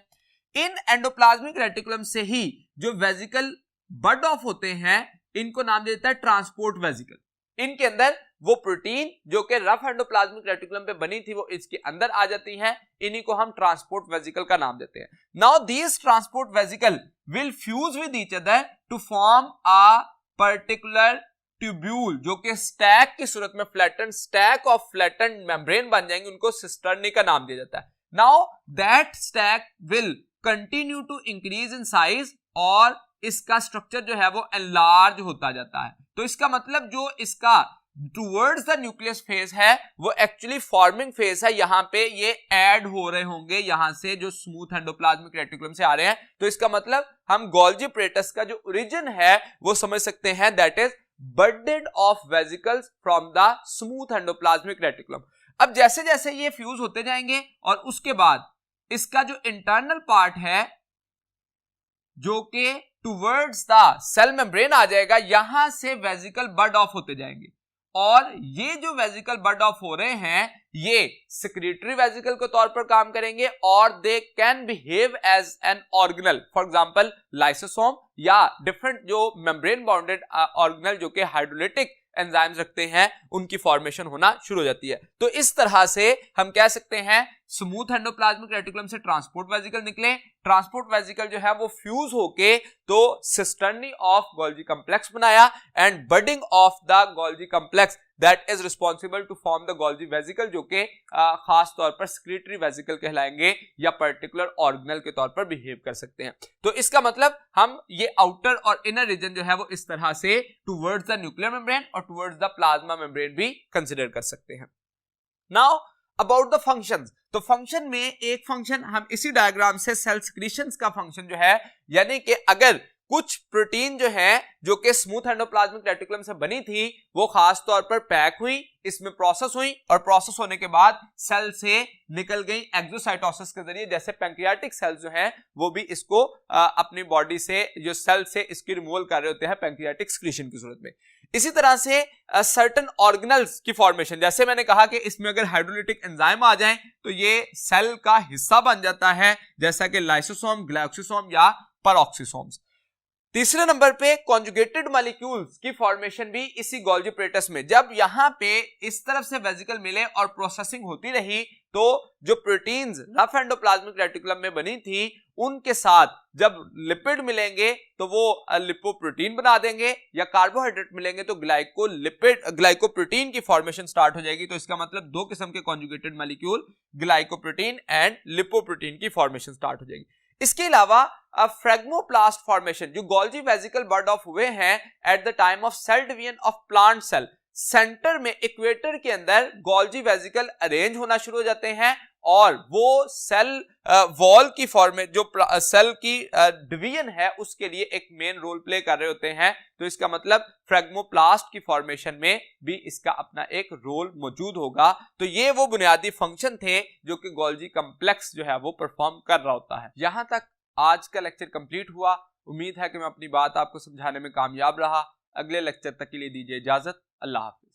इन एंडोप्लाज्मिक रेटिकुलम से ही जो वेजिकल बड ऑफ होते हैं इनको नाम देता है ट्रांसपोर्ट वेजिकल। इनके अंदर वो प्रोटीन जो कि रफ एंडोप्लाज्मिक रेटिकुलम पे बनी थी वो इसके अंदर आ जाती हैं, इन्हीं को हम ट्रांसपोर्ट वेजिकल का नाम देते हैं। Now these transport vesicle will fuse with each other to form a particular tubule जो कि स्टैक की सूरत में flattened stack of flattened membrane बन जाएंगे, उनको सिस्टर्नी का नाम दिया जाता है। Now that stack will continue to increase in size और इसका स्ट्रक्चर जो है वो एनलार्ज होता जाता है। तो इसका मतलब जो इसका टूवर्ड्स द न्यूक्लियस फेज है वो एक्चुअली फॉर्मिंग फेज है, यहां पे ये ऐड हो रहे होंगे यहां से जो स्मूथ एंडोप्लाज्मिक रेटिकुलम से आ रहे हैं। तो इसका मतलब हम गोल्जी apparatus का जो ओरिजिन है वो समझ सकते हैं that is budded of vesicles from the smooth endoplasmic reticulum. अब जैसे जैसे ये फ्यूज होते जाएंगे और उसके बाद इसका जो इंटरनल पार्ट है जो कि टूवर्ड्स द सेल मेम्ब्रेन आ जाएगा, यहां से वेजिकल बड ऑफ होते जाएंगे और ये जो वेजिकल बड ऑफ हो रहे हैं ये सेक्रेटरी वेजिकल के तौर पर काम करेंगे और they can behave as an organelle, for example lysosome या डिफरेंट जो मेम्ब्रेन बाउंडेड ऑर्गेनल जो कि हाइड्रोलिटिक एंजाइम्स रखते हैं उनकी फॉर्मेशन होना शुरू हो जाती है। तो इस तरह से हम कह सकते हैं स्मूथ एंडोप्लाज्मिक रेटिकुलम से ट्रांसपोर्ट वेजिकल निकले, ट्रांसपोर्ट वेजिकल जो है वो फ्यूज होके तो सिस्टर्नी ऑफ गोल्जी कॉम्प्लेक्स बनाया and budding of the Golgi complex that is responsible to form the Golgi vesicle जो कि खास तौर पर सेक्रेटरी वेजिकल कहलाएंगे या पर्टिकुलर ऑर्गेनल के तौर पर बिहेव कर सकते हैं। तो इसका मतलब हम ये आउटर और इनर रीजन जो है वो इस तरह से टुवर्ड्स द न्यूक्लियर मेम्ब्रेन और टुवर्ड्स द प्लाज्मा मेम्ब्रेन भी कंसीडर कर सकते हैं। नाउ अबाउट द फंक्शंस, तो फंक्शन में एक फंक्शन हम इसी डायग्राम से सेल सिक्रीशंस का फंक्शन जो है, यानी कि अगर कुछ प्रोटीन जो है जो कि स्मूथ एंडोप्लाज्मिक रेटिकुलम से बनी थी वो खास तौर पर पैक हुई, इसमें प्रोसेस हुई और प्रोसेस होने के बाद सेल से निकल गई एक्सोसाइटोसिस के जरिए, जैसे पैंक्रियाटिक सेल्स जो हैं वो भी इसको अपनी बॉडी से जो सेल से इसकी रिमूवल कर रहे होते हैं पैंक्रियाटिक सिक्रीशन की सूरत में। इसी तरह से सर्टेन ऑर्गेनल्स की फॉर्मेशन, जैसे मैंने कहा कि इसमें अगर हाइड्रोलिटिक एंजाइम आ जाएं तो ये सेल का हिस्सा बन जाता है, जैसा कि लाइसोसोम, ग्लाइकोसोम या पेरोक्सिसोम्स। तीसरे नंबर पे कॉन्जुगेटेड मॉलिक्यूल्स की फॉर्मेशन भी इसी गोल्जी apparatus में, जब यहां पे इस तरफ से वेजिकल मिले और प्रोसेसिंग होती रही तो जो प्रोटीन्स रफ एंडोप्लाज्मिक रेटिकुलम में बनी थी उनके साथ जब लिपिड मिलेंगे तो वो लिपोप्रोटीन बना देंगे या कार्बोहाइड्रेट मिलेंगे तो ग्लाइकोप्रोटीन की फॉर्मेशन स्टार्ट हो जाएगी। तो इसका मतलब दो किस्म के conjugated molecule glycoprotein and lipoprotein की फॉर्मेशन स्टार्ट हो जाएगी। इसके अलावा फ्रेगमोप्लास्ट फॉर्मेशन जो गोल्जी वेजिकल बर्ड ऑफ हुए हैं at the time of cell division of plant cell, centre में इक्वेटर के अंदर गोल्जी वेजिकल अरेंज होना शुरू हो जाते हैं और वो सेल वॉल की फॉर्मेट जो सेल की डिवीजन है उसके लिए एक मेन रोल प्ले कर रहे होते हैं। तो इसका मतलब फ्रेगमोप्लास्ट की फॉर्मेशन में भी इसका अपना एक रोल मौजूद होगा। तो ये वो बुनियादी फंक्शन थे जो कि गोल्जी कॉम्प्लेक्स जो है वो परफॉर्म कर रहा होता है। यहां तक आज का लेक्चर कंप्लीट हुआ। उम्मीद है कि मैं अपनी बात आपको समझाने में कामयाब रहा। अगले लेक्चर तक के लिए दीजिए इजाजत। अल्लाह हाफिज।